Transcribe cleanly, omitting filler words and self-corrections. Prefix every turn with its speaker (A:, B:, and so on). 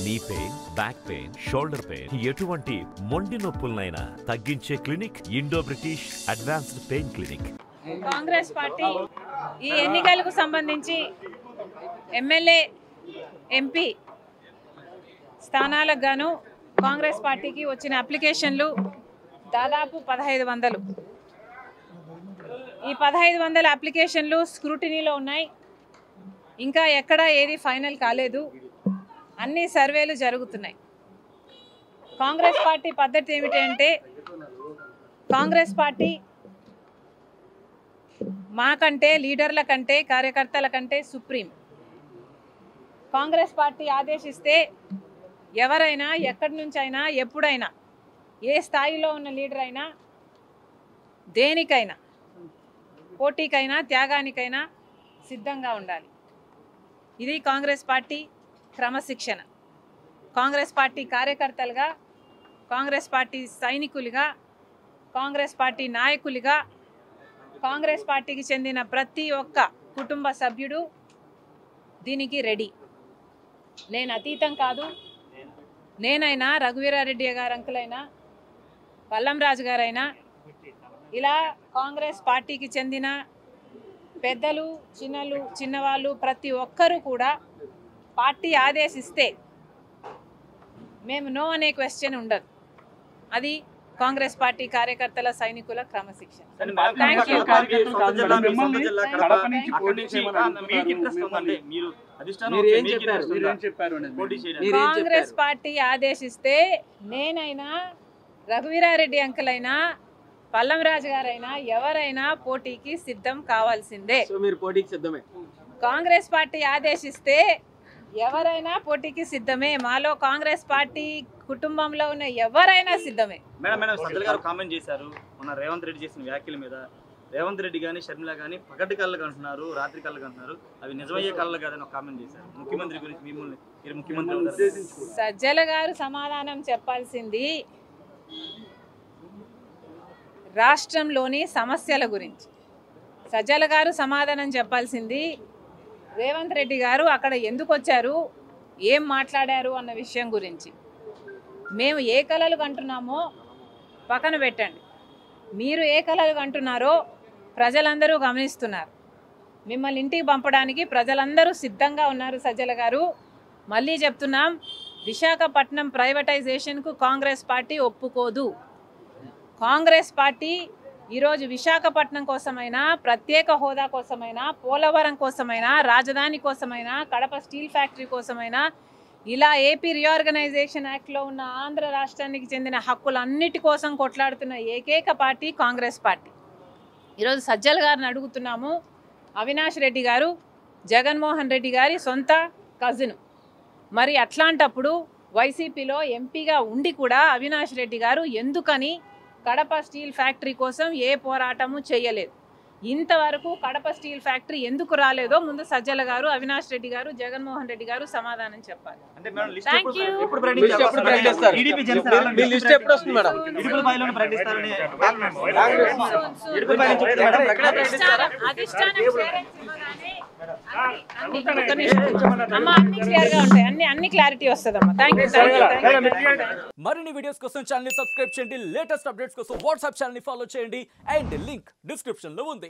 A: Knee pain, back pain, shoulder pain, ఎటువంటి మొండి నొప్పులనైనా తగ్గించే clinic Indo British advanced pain clinic.
B: Congress party ఈ ఎన్నికలకు సంబంధించి ఎమ్మెల్యే, ఎంపీ స్థానాలకు గాను కాంగ్రెస్ పార్టీకి వచ్చిన అప్లికేషన్లు దాదాపు 1500. ఈ 1500 అప్లికేషన్లు స్క్రూటినీలో ఉన్నాయి. ఇంకా ఎక్కడ ఏది ఫైనల్ కాలేదు. అన్ని సర్వేలు జరుగుతున్నాయి. కాంగ్రెస్ పార్టీ పద్ధతి ఏమిటంటే, కాంగ్రెస్ పార్టీ మాకంటే, లీడర్ల కంటే, కార్యకర్తల కంటే సుప్రీం. కాంగ్రెస్ పార్టీ ఆదేశిస్తే ఎవరైనా ఎక్కడి నుంచైనా ఎప్పుడైనా ఏ స్థాయిలో ఉన్న లీడర్ అయినా దేనికైనా, పోటీకైనా, త్యాగానికైనా సిద్ధంగా ఉండాలి. ఇది కాంగ్రెస్ పార్టీ క్రమశిక్షణ. కాంగ్రెస్ పార్టీ కార్యకర్తలుగా, కాంగ్రెస్ పార్టీ సైనికులుగా, కాంగ్రెస్ పార్టీ నాయకులుగా, కాంగ్రెస్ పార్టీకి చెందిన ప్రతి ఒక్క కుటుంబ సభ్యుడు దీనికి రెడీ. నేను అతీతం కాదు. నేనైనా, రఘువీరారెడ్డి గారు అంకులైనా, పల్లంరాజు గారైనా, ఇలా కాంగ్రెస్ పార్టీకి చెందిన పెద్దలు, చిన్నవాళ్ళు ప్రతి ఒక్కరూ కూడా పార్టీ ఆదేశిస్తే మేము నో అనే క్వశ్చన్ ఉండదు. అది కాంగ్రెస్ పార్టీ కార్యకర్తల, సైనికుల క్రమశిక్షణ. కాంగ్రెస్ పార్టీ ఆదేశిస్తే నేనైనా, రఘువీరారెడ్డి అంకులైనా, పల్లంరాజు గారైనా ఎవరైనా పోటీకి సిద్ధం కావాల్సిందే. కాంగ్రెస్ పార్టీ ఆదేశిస్తే ఎవరైనా పోటీకి సిద్ధమే. మాలో కాంగ్రెస్ పార్టీ కుటుంబంలో ఉన్న ఎవరైనా సిద్ధమే.
C: మేడం సజ్జల గారు కామెంట్ చేశారు మొన్న రేవంత్ రెడ్డి చేసిన వ్యాఖ్యల మీద. రేవంత్ రెడ్డి కానీ షర్మిల కానీ పగటి కళ్ళకు అంటున్నారు, రాత్రి కళ్ళకు అంటున్నారు. అవి నిజమయ్యే కళ్ళ కాదని ఒక కామెంట్ చేశారు. ముఖ్యమంత్రి గురించి మీరు ముఖ్యమంత్రి
B: సజ్జల గారు సమాధానం చెప్పాల్సింది రాష్ట్రంలోని సమస్యల గురించి. సజ్జల గారు సమాధానం చెప్పాల్సింది రేవంత్ రెడ్డి గారు అక్కడ ఎందుకు వచ్చారు, ఏం మాట్లాడారు అన్న విషయం గురించి. మేము ఏ కలలు కంటున్నామో పక్కన పెట్టండి. మీరు ఏ కలలు కంటున్నారో ప్రజలందరూ గమనిస్తున్నారు. మిమ్మల్ని ఇంటికి పంపడానికి ప్రజలందరూ సిద్ధంగా ఉన్నారు. సజ్జల గారు, మళ్ళీ చెప్తున్నాం, విశాఖపట్నం ప్రైవేటైజేషన్కు కాంగ్రెస్ పార్టీ ఒప్పుకోదు. కాంగ్రెస్ పార్టీ ఈరోజు విశాఖపట్నం కోసమైనా, ప్రత్యేక హోదా కోసమైనా, పోలవరం కోసమైనా, రాజధాని కోసమైనా, కడప స్టీల్ ఫ్యాక్టరీ కోసమైనా, ఇలా ఏపీ రీఆర్గనైజేషన్ యాక్ట్లో ఉన్న ఆంధ్ర రాష్ట్రానికి చెందిన హక్కులన్నిటి కోసం కొట్లాడుతున్న ఏకైక పార్టీ కాంగ్రెస్ పార్టీ. ఈరోజు సజ్జల గారిని అడుగుతున్నాము. అవినాష్ రెడ్డి గారు జగన్మోహన్ రెడ్డి గారి సొంత కజిన్. మరి అట్లాంటప్పుడు వైసీపీలో ఎంపీగా ఉండి కూడా అవినాష్ రెడ్డి గారు ఎందుకని కడప స్టీల్ ఫ్యాక్టరీ కోసం ఏ పోరాటము చేయలేదు? ఇంతవరకు కడప స్టీల్ ఫ్యాక్టరీ ఎందుకు రాలేదో ముందు సజ్జల గారు, అవినాష్ రెడ్డి గారు, జగన్మోహన్ రెడ్డి గారు సమాధానం చెప్పాలి. అన్ని క్లారిటీ వస్తుందమ్మా. Thank you.
D: మరిన్ని వీడియోస్ కోసం ఛానల్ ని సబ్స్క్రైబ్ చేయండి. లేటెస్ట్ అప్డేట్స్ కోసం వాట్సాప్ ఛానల్ ని ఫాలో చేయండి. అండ్ లింక్ డిస్క్రిప్షన్ లో ఉంది.